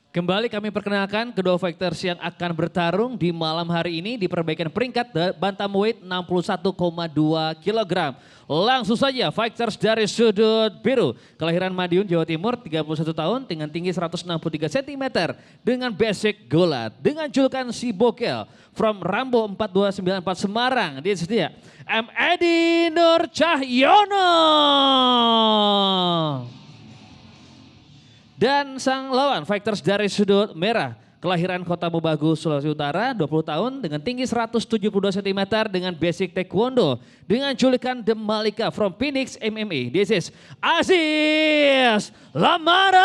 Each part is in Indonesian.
Kembali kami perkenalkan kedua fighters yang akan bertarung di malam hari ini di perbaikan peringkat bantamweight 61,2 kg. Langsung saja fighters dari sudut biru. Kelahiran Madiun, Jawa Timur, 31 tahun dengan tinggi 163 cm. Dengan basic gulat. Dengan julukan si Bokel. From Rambo 4294 Semarang. Dia setia M. Edi Nur Cahyono. Dan sang lawan fighters dari sudut merah, kelahiran Kota Mobagu, Sulawesi Utara, 20 tahun dengan tinggi 172 cm dengan basic taekwondo. Dengan julukan The Malika from Phoenix MMA. This is Aziz Lamarang.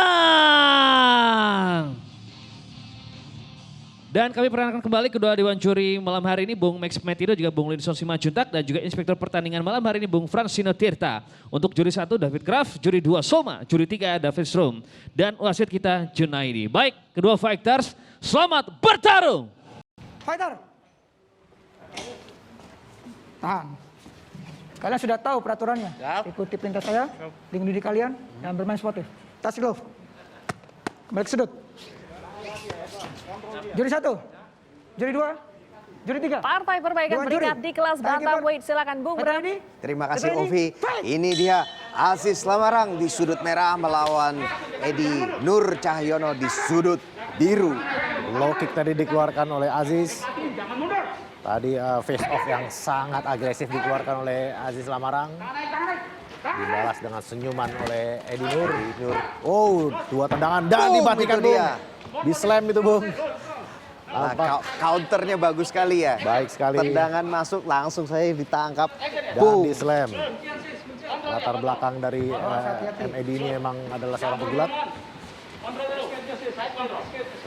Dan kami perkenalkan kembali kedua dewan juri malam hari ini, Bung Max Metido, juga Bung Linson Simanjuntak, dan juga Inspektur Pertandingan malam hari ini, Bung Fransino Tirta. Untuk juri 1 David Graf, juri 2 Soma, juri 3 David Strom, dan wasit kita Junaidi. Baik, kedua fighters, selamat bertarung. Fighter. Tahan. Kalian sudah tahu peraturannya. Ikuti perintah saya, lindungi diri kalian, dan bermain sportif. Tas glove. Kembali ke sudut. Juri 1, juri 2, juri 3. Partai perbaikan peringkat di kelas bantamweight, silakan Bung Bram. Terima kasih Ovi. Ini dia Aziz Lamarang di sudut merah melawan Edi Nur Cahyono di sudut biru. Low kick tadi dikeluarkan oleh Aziz. Tadi face off yang sangat agresif dikeluarkan oleh Aziz Lamarang. Dibalas dengan senyuman oleh Edi Nur. Oh, 2 tendangan dan dibatikan Bung. Di slam itu Bung. Nah, counternya bagus sekali ya. Baik sekali. Tendangan masuk langsung saya ditangkap. Dan di slam. Latar belakang dari M.Edi ini memang adalah seorang pegulat.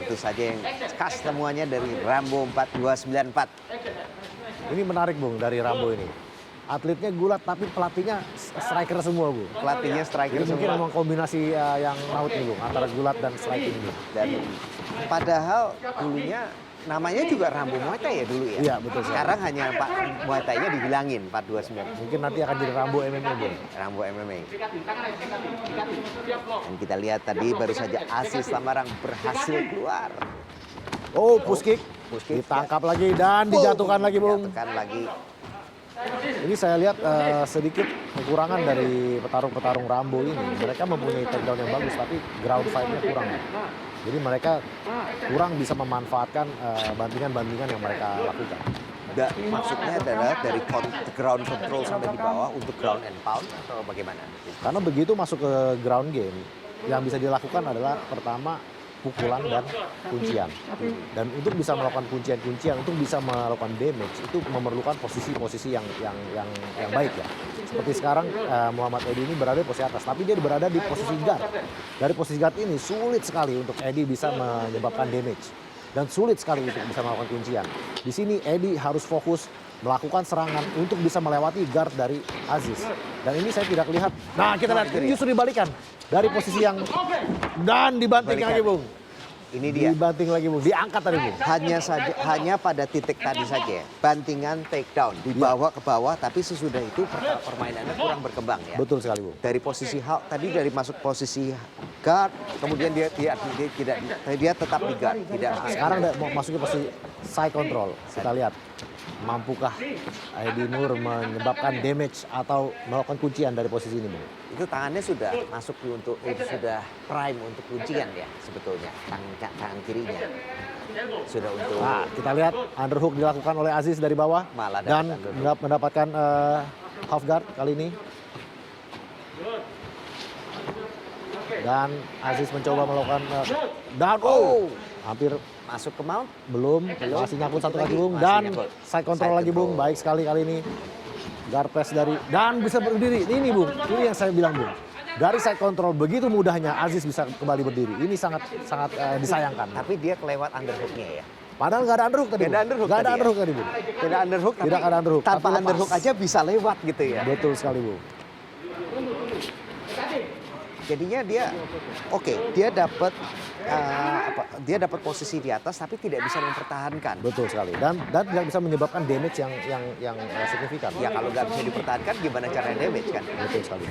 Tentu saja yang khas temuannya dari Rambo 4294. Ini menarik Bung dari Rambo ini. Atletnya gulat tapi pelatihnya striker semua Bu. Pelatihnya striker Jadi mungkin semua. memang kombinasi yang maut nih Bung, antara gulat dan striking ini. Dan padahal dulunya namanya juga Rambo Muay Thai ya dulu ya. Iya betul. Sekarang hanya Pak Muay Thai-nya dihilangin 429. Mungkin nanti akan jadi Rambo MMA Bung. Rambo MMA. Dan kita lihat tadi baru saja Aziz Lamarang berhasil keluar. Oh push kick. Ditangkap lagi dan dijatuhkan lagi Bung. Dijatuhkan lagi. Ini saya lihat sedikit kekurangan dari petarung-petarung Rambo ini. Mereka mempunyai takedown yang bagus tapi ground fight-nya kurang. Jadi mereka kurang bisa memanfaatkan bantingan-bantingan yang mereka lakukan. Maksudnya adalah dari ground control sampai di bawah untuk ground and pound atau bagaimana? Karena begitu masuk ke ground game, yang bisa dilakukan adalah pertama pukulan dan kuncian. Dan untuk bisa melakukan kuncian-kuncian, untuk bisa melakukan damage itu memerlukan posisi-posisi yang baik ya. Seperti sekarang Muhammad Edi ini berada di posisi atas, tapi dia berada di posisi guard. Dari posisi guard ini sulit sekali untuk Edi bisa menyebabkan damage dan sulit sekali untuk bisa melakukan kuncian. Di sini Edi harus fokus melakukan serangan untuk bisa melewati guard dari Aziz. Dan ini saya tidak lihat. Nah kita lihat ini justru dibalikan dari posisi yang dan dibanting lagi Bung. Ini dia. Dibanting lagi Bung, diangkat tadi Bung. Hanya pada titik tadi saja. Bantingan takedown dibawa ke bawah, tapi sesudah itu permainannya kurang berkembang ya. Betul sekali Bung. Dari posisi tadi dari masuk posisi guard, kemudian dia tetap di guard. Sekarang mau masuk ke posisi side control. Kita lihat mampukah Edi Nur menyebabkan damage atau melakukan kuncian dari posisi ini Bung. Itu tangannya sudah masuk sudah prime untuk kuncian ya sebetulnya, tangan kirinya sudah untuk. Nah, kita lihat underhook dilakukan oleh Aziz dari bawah Malah dan mendapatkan half guard kali ini. Dan Aziz mencoba melakukan dan hampir masuk ke mount, belum masih nyangkut satu kaki Bung dan side control lagi Bung, baik sekali kali ini. Guard press dari dan bisa berdiri. Ini Bung, ini yang saya bilang Bung. Dari side control begitu mudahnya Aziz bisa kembali berdiri. Ini sangat disayangkan. Tapi dia kelewat underhooknya ya. Padahal nggak ada underhook tadi. Nggak ada underhook tadi Bung. Tidak underhook, tidak ada underhook. Tanpa underhook aja bisa lewat gitu ya. Betul sekali Bung. Jadinya dia dia dapat posisi di atas tapi tidak bisa mempertahankan. Betul sekali. Dan tidak bisa menyebabkan damage yang signifikan. Ya kalau nggak bisa dipertahankan gimana caranya damage kan? Betul sekali.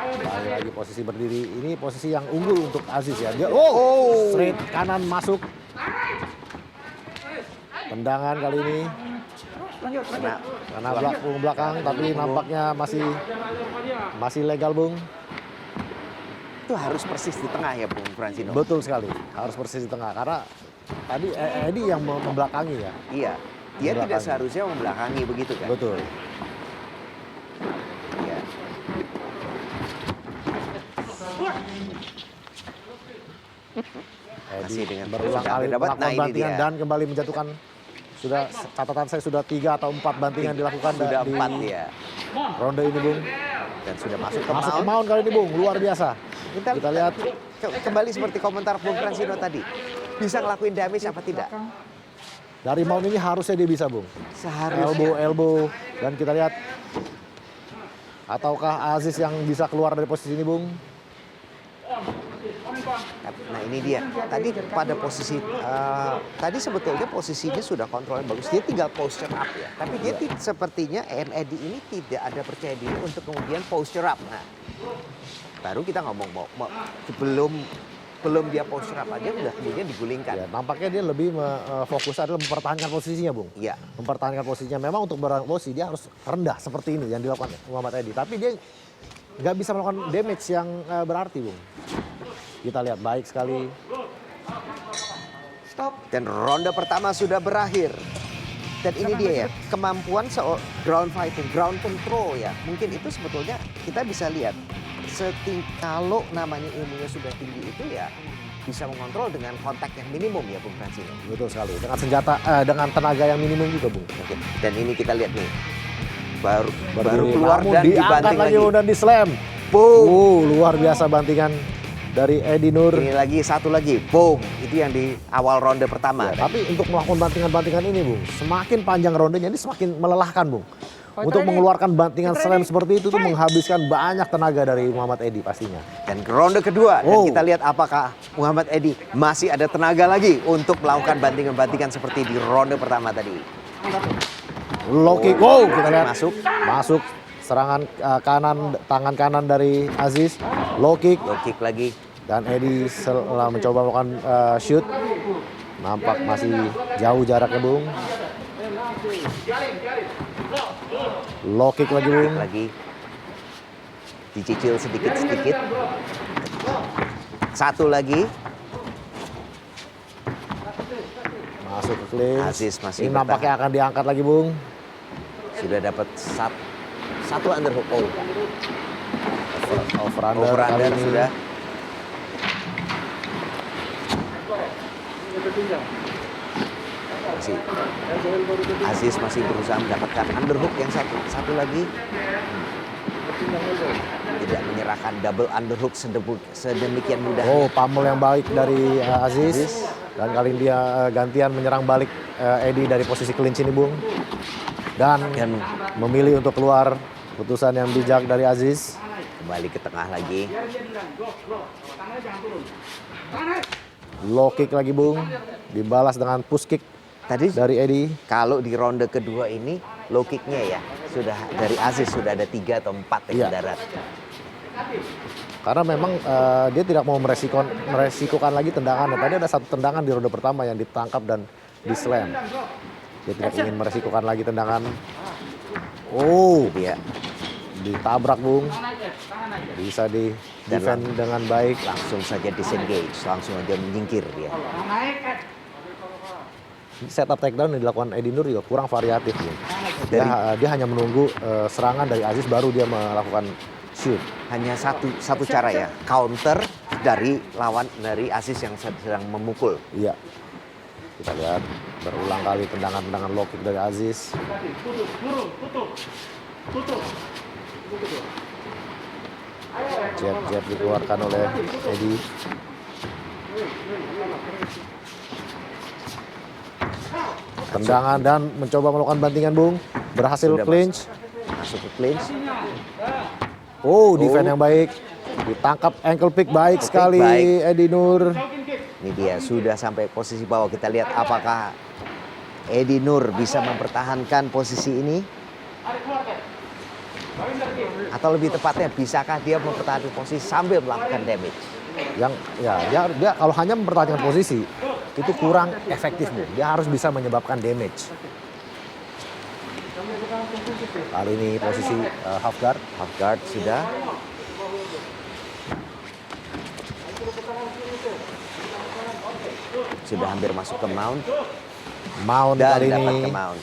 Kembali lagi posisi berdiri. Ini posisi yang unggul untuk Aziz ya. Dia, straight kanan masuk. Tendangan kali ini. Lanjut. Karena belakang, tapi nampaknya masih legal, Bung. Itu harus persis di tengah ya, Bung Fransino. Betul sekali, harus persis di tengah. Karena tadi Edi yang membelakangi ya. Iya, dia tidak seharusnya membelakangi begitu kan? Betul. Iya. Masih Edi dengan berulang sudah kali dapat. melakukan Nah, ini bantingan dia. dan kembali menjatuhkan. Sudah catatan saya sudah 3 atau 4 bantingan dilakukan Sudah di 4 ya. ronde ini, Bung. Dan sudah masuk ke Masuk ke mount. mount kali ini, Bung, luar biasa. Kita lihat Kembali seperti komentar Bung Fransino tadi. Bisa ngelakuin damage apa tidak? dari mount ini harusnya dia bisa, Bung. Seharusnya. Elbow, dan kita lihat ataukah Aziz yang bisa keluar dari posisi ini, Bung? Nah ini dia. Tadi pada posisi, tadi sebetulnya posisinya sudah kontrol yang bagus. Dia tinggal posture up ya. Tapi dia sepertinya Eddie ini tidak ada percaya diri untuk kemudian posture up. Nah, baru kita ngomong belum dia posture up aja udah kemudian digulingkan. Ya, nampaknya dia lebih fokus adalah mempertahankan posisinya, Bung. Iya. Mempertahankan posisinya. Memang untuk berang posisi dia harus rendah seperti ini yang dilakukan Muhammad Edi. Tapi dia nggak bisa melakukan damage yang berarti, Bung. Kita lihat baik sekali. Stop. Dan ronde pertama sudah berakhir. Dan ini dia ya, kemampuan ground fighting, ground control ya. Mungkin itu sebetulnya kita bisa lihat. Kalau namanya ilmunya sudah tinggi itu ya bisa mengontrol dengan kontak yang minimum ya Bung Fransino. Betul sekali. Dengan senjata, dengan tenaga yang minimum juga, Bung. Oke. Dan ini kita lihat nih. Baru Berdiri, keluar namun dan diangkat dibanting lagi. dan di slam. Boom. Luar biasa bantingan dari Edi Nur. Ini lagi satu lagi. Boom. Itu yang di awal ronde pertama. Ya, tapi untuk melakukan bantingan-bantingan ini, Bung, semakin panjang rondenya ini semakin melelahkan, Bung. Untuk mengeluarkan bantingan slam seperti itu tuh menghabiskan banyak tenaga dari Muhammad Edi pastinya. Dan ke ronde kedua, dan kita lihat apakah Muhammad Edi masih ada tenaga lagi untuk melakukan bantingan-bantingan seperti di ronde pertama tadi. Low kick, kita lihat Masuk. serangan tangan kanan dari Aziz, low kick, Low kick lagi. dan Edi setelah mencoba melakukan shoot, nampak masih jauh jaraknya, Bung. Low kick lagi, Bung. Lagi. Dicicil sedikit-sedikit. Satu lagi. Masuk ke clinch. Aziz masih Ini nampaknya akan diangkat lagi, Bung. Sudah dapat satu underhook. Oh, Over under over kali under ini. sudah. Masih. Aziz masih berusaha mendapatkan underhook yang satu lagi. Tidak menyerahkan double underhook sedemikian mudah. Oh, pamel yang baik dari Aziz. Dan kali ini dia gantian menyerang balik Edi dari posisi clinch ini, Bung. Dan memilih untuk keluar. Putusan yang bijak dari Aziz. Kembali ke tengah lagi. Low kick lagi, Bung. Dibalas dengan push kick Tadi dari Edi. kalau di ronde kedua ini low kicknya ya sudah dari Aziz sudah ada 3 atau 4 yang Iya. mendarat. Karena memang dia tidak mau meresikokan lagi tendangannya. Tadi ada satu tendangan di ronde pertama yang ditangkap dan di slam. Dia tidak ingin meresikokan lagi tendangan. Oh, Dia ditabrak, Bung. Bisa di defend dengan baik. langsung saja disengage, langsung aja menyingkir dia. Setup takedown yang dilakukan Edi Nur juga kurang variatif, Bung. Dia hanya menunggu serangan dari Aziz baru dia melakukan shoot. Hanya satu cara ya, counter dari lawan dari Aziz yang sedang memukul. Iya. Kita lihat berulang kali tendangan-tendangan low kick dari Aziz. Jab dikeluarkan oleh Edi. Tendangan dan mencoba melakukan bantingan, Bung. Berhasil Sudah clinch. Masuk ke clinch. Oh, defense yang baik. Ditangkap ankle pick baik sekali baik. Edi Nur. Ini dia sudah sampai posisi bawah. Kita lihat apakah Edi Nur bisa mempertahankan posisi ini. Atau lebih tepatnya, bisakah dia mempertahankan posisi sambil melakukan damage? Yang ya dia kalau hanya mempertahankan posisi itu kurang efektif, Bung. Dia harus bisa menyebabkan damage. Kali ini posisi half guard. Half guard sudah. Sudah hampir masuk ke mount. Mount Dan kali dapat ini. ke mount.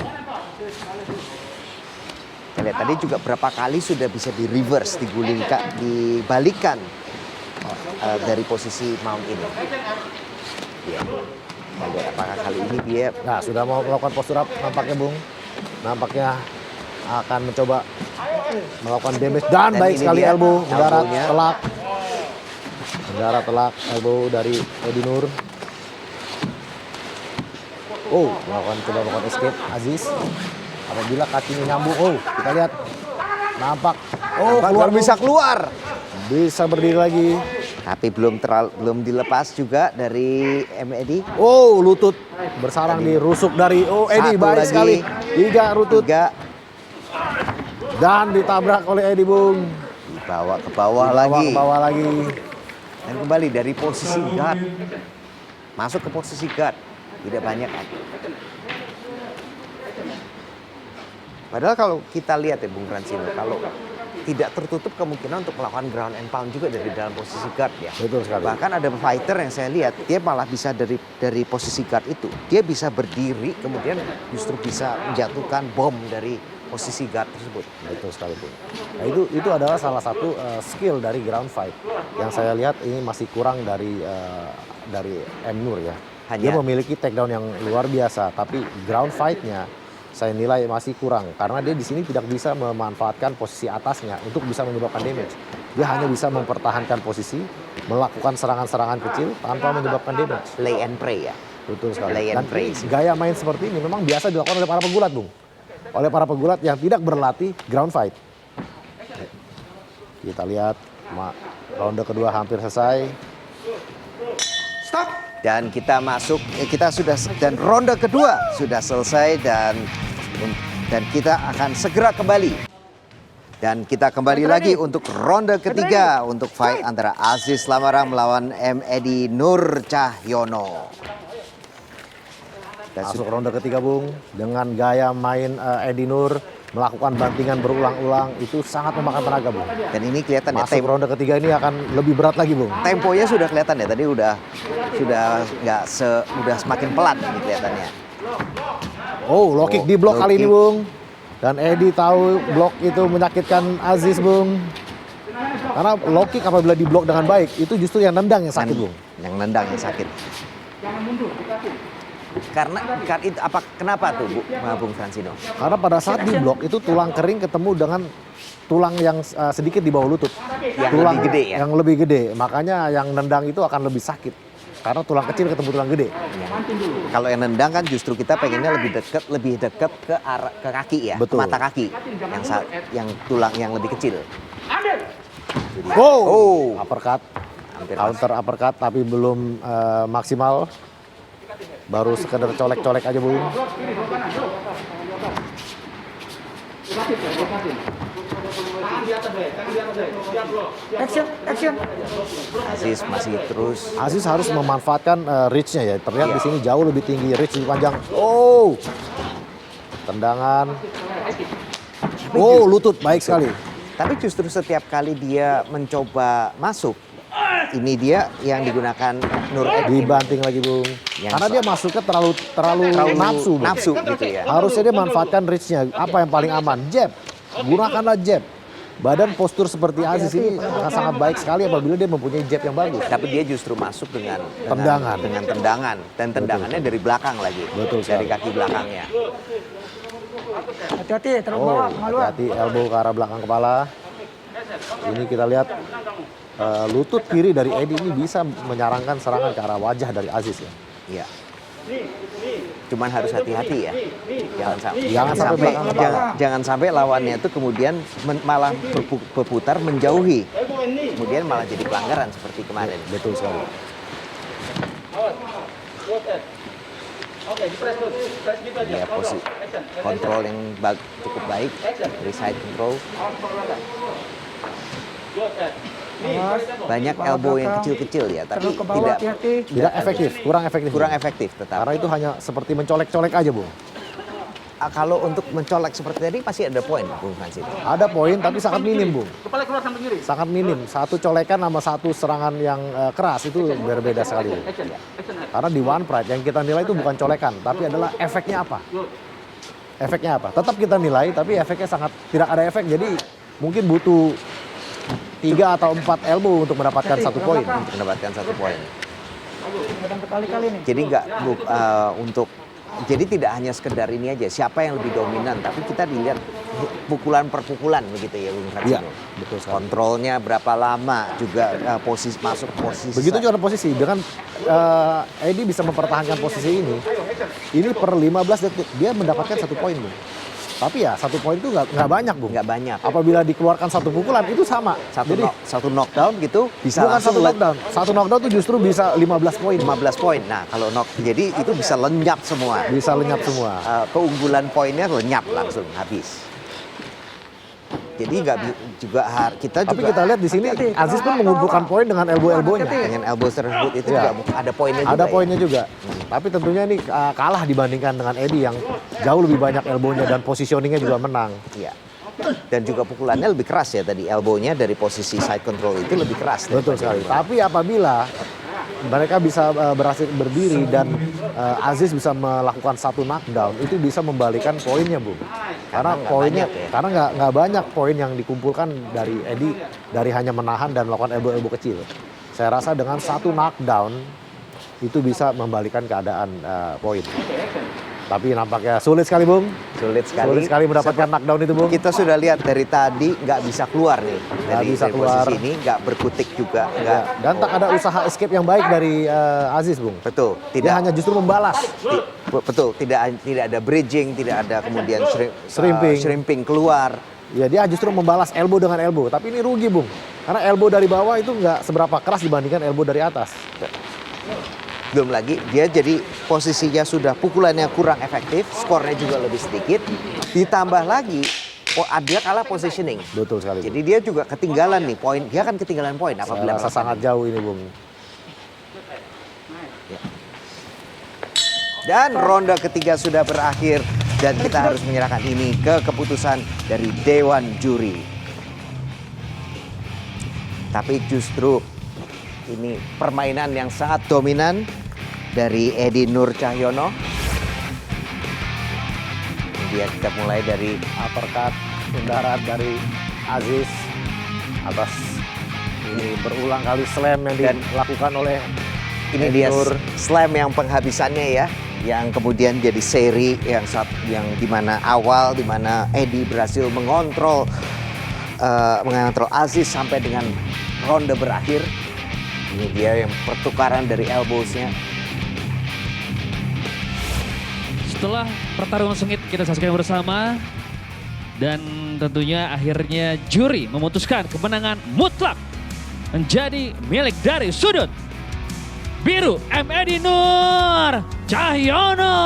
Kita lihat tadi juga berapa kali sudah bisa di reverse, dibalikan dari posisi mount ini. Ya. Kita lihat apakah kali ini dia Nah, sudah mau melakukan postur up nampaknya, Bung. Nampaknya akan mencoba melakukan damage dan baik ini sekali dia, elbow mendarat elbow-nya. telak. Mendarat telak elbow dari Edi Nur. Oh, melakukan escape Aziz. Apabila kakinya nyambung, kita lihat nampak keluar bisa keluar. Bisa berdiri lagi. Tapi belum dilepas juga dari Edi. Oh, lutut bersarang di rusuk dari Edi, Satu baik lagi. sekali. 3 lutut 3 dan ditabrak oleh Edi, Bung. dibawa ke bawah Dibawa lagi. ke bawah lagi. Dan kembali dari posisi guard. Masuk ke posisi guard. Tidak banyak. Padahal kalau kita lihat ya Bung Fransino, kalau tidak tertutup kemungkinan untuk melakukan ground and pound juga dari dalam posisi guard ya. Betul sekali. Bahkan ada fighter yang saya lihat, dia malah bisa dari posisi guard itu. Dia bisa berdiri, kemudian justru bisa menjatuhkan bom dari posisi guard tersebut. Betul sekali, Bung. Nah, itu adalah salah satu skill dari ground fight yang saya lihat ini masih kurang dari M. Nur ya. Dia memiliki takedown yang luar biasa, tapi ground fight-nya saya nilai masih kurang karena dia di sini tidak bisa memanfaatkan posisi atasnya untuk bisa menyebabkan damage. Dia hanya bisa mempertahankan posisi, melakukan serangan-serangan kecil tanpa menyebabkan damage. Lay and pray ya. Betul sekali. Lay and Dan pray. gaya main seperti ini memang biasa dilakukan oleh para pegulat, Bung. Oleh para pegulat yang tidak berlatih ground fight. Kita lihat ronde kedua hampir selesai. Stop. Dan kita dan ronde kedua sudah selesai dan kita akan segera kembali. Dan kita kembali lagi untuk ronde ketiga untuk fight antara Aziz Lamarang melawan Edi Nur Cahyono. Masuk ronde ketiga, Bung. Dengan gaya main Edi Nur melakukan bantingan berulang-ulang itu sangat memakan tenaga, Bung. Dan ini kelihatan ya, Masuk ronde ketiga ini akan lebih berat lagi, Bung. temponya sudah kelihatan ya. Tadi udah semakin pelan ini kelihatannya. Oh, low kick di blok low kali ini, kick. Bung. Dan Edi tahu blok itu menyakitkan Aziz, Bung. Karena low kick apabila di blok dengan baik itu justru yang nendang yang sakit, Bung. Yang nendang yang sakit. Kenapa tuh Bung Fransino? Karena pada saat di blok itu tulang kering ketemu dengan tulang yang sedikit di bawah lutut. Yang Tulang lebih gede ya? Yang lebih gede. Makanya yang nendang itu akan lebih sakit. Karena tulang kecil ketemu tulang gede. Kalau yang nendang kan justru kita pengennya lebih dekat ke kaki ya, Betul. ke mata kaki. Yang tulang yang lebih kecil. Oh, uppercut. Hampir Counter uppercut tapi belum maksimal. Baru sekedar colek-colek aja, Bung. Action. Aziz masih terus. Aziz harus memanfaatkan reach-nya ya. Terlihat Iya. di sini jauh lebih tinggi, reach lebih panjang. Oh, tendangan. Oh, lutut baik sekali. Tapi justru setiap kali dia mencoba masuk, ini dia yang digunakan Nur Edi. Dibanting lagi, Bung. Karena dia masuknya terlalu nafsu, Bung. Nafsu gitu ya. Harusnya dia manfaatkan reach-nya. Apa yang paling aman? Jab. Gunakanlah jab. Badan postur seperti Aziz ini akan sangat baik sekali apabila dia mempunyai jab yang bagus. Tapi dia justru masuk dengan Tendangan. dengan tendangan dan tendangannya dari belakang lagi. Betul Dari sekali. kaki belakangnya. Hati-hati, terlalu Oh, bawah, maluan. hati-hati elbow ke arah belakang kepala. Ini kita lihat lutut kiri dari Edi ini bisa menyarankan serangan ke arah wajah dari Aziz ya. Iya. Cuman harus hati-hati ya. Jangan sampai lawannya itu kemudian malah berputar menjauhi. Kemudian malah jadi pelanggaran seperti kemarin. Betul sekali. Ya, kontrol yang cukup baik dari side control. Awas. Banyak elbow yang kecil-kecil ya, tapi Terlalu ke bawah, tidak hati-hati. Tidak efektif, kurang efektif. kurang efektif tetap. Karena itu hanya seperti mencolek-colek aja, Bung. Kalau untuk mencolek seperti tadi pasti ada poin, Bung Francis. Ada poin tapi sangat minim, Bung. Sangat minim. Satu colekan sama satu serangan yang keras itu berbeda sekali. Bung. Karena di One Pride yang kita nilai itu bukan colekan, tapi adalah efeknya apa. Efeknya apa? Tetap kita nilai, tapi efeknya sangat tidak ada efek. Jadi mungkin butuh 3 atau 4 elbow untuk mendapatkan 1 poin. Untuk mendapatkan 1 poin. Kadang berkali-kali nih. Jadi jadi tidak hanya sekedar ini aja, siapa yang lebih dominan, tapi kita dilihat pukulan per pukulan begitu ya Bung Fransino. Iya, betul sekali. Kontrolnya berapa lama juga posisi masuk posisi. Begitu juga posisi dengan Eddie bisa mempertahankan posisi ini. Ini per 15 detik dia mendapatkan 1 poin, Bung. Tapi ya 1 poin itu nggak banyak, Bung. Nggak banyak. Apabila dikeluarkan 1 pukulan itu sama. Jadi Satu knockdown gitu bisa bukan langsung 1 knockdown. 1 knockdown itu justru bisa 15 poin. 15 poin. Nah, kalau jadi itu bisa lenyap semua. Bisa lenyap semua. Keunggulan poinnya lenyap langsung habis. Jadi kita Tapi juga kita lihat di sini Aziz pun mengumpulkan poin dengan elbow-elbownya. dengan elbow tersebut itu Ya. juga ada poinnya juga. Ada poinnya juga. Tapi tentunya ini kalah dibandingkan dengan Eddie yang jauh lebih banyak elbownya dan positioningnya juga menang. Iya. Dan juga pukulannya lebih keras ya tadi, elbownya dari posisi side control itu lebih keras. Betul sekali. Tapi apabila mereka bisa berhasil berdiri dan Aziz bisa melakukan 1 knockdown, itu bisa membalikan poinnya, Bung. Karena nggak poinnya, banyak ya. karena nggak banyak poin yang dikumpulkan dari Eddie dari hanya menahan dan melakukan elbow-elbow kecil. Saya rasa dengan 1 knockdown itu bisa membalikan keadaan poin. Tapi nampaknya sulit sekali, Bung. Sulit Sulit sekali mendapatkan knockdown itu, Bung. Kita sudah lihat dari tadi nggak bisa keluar nih dari bisa keluar. posisi ini, nggak berkutik juga, Ya, nggak. dan tak ada usaha escape yang baik dari Aziz, Bung. Betul, Dia tidak hanya justru membalas. betul, tidak ada bridging, tidak ada kemudian Shrimping. keluar. Ya, dia justru membalas elbow dengan elbow. Tapi ini rugi, Bung. Karena elbow dari bawah itu nggak seberapa keras dibandingkan elbow dari atas. Belum lagi dia jadi posisinya sudah pukulannya kurang efektif, skornya juga lebih sedikit. Ditambah lagi dia kalah positioning. Betul sekali, Bung. Jadi dia juga ketinggalan nih poin. Dia kan ketinggalan poin Saya apabila rasa sangat jauh ini, Bung. Dan ronde ketiga sudah berakhir dan kita harus menyerahkan ini ke keputusan dari Dewan Juri. Tapi justru ini permainan yang sangat dominan dari Edi Nur Cahyono. Kemudian kita mulai dari Uppercut mendarat dari Aziz atas ini berulang kali slam yang Dan dilakukan oleh ini Edi dia Nur. slam yang penghabisannya ya, yang kemudian jadi seri yang dimana awal dimana Edi berhasil mengontrol Aziz sampai dengan ronde berakhir. Ini dia yang pertukaran dari elbows-nya. Setelah pertarungan sengit kita saksikan bersama. Dan tentunya akhirnya juri memutuskan kemenangan mutlak menjadi milik dari sudut biru Edi Nur Cahyono.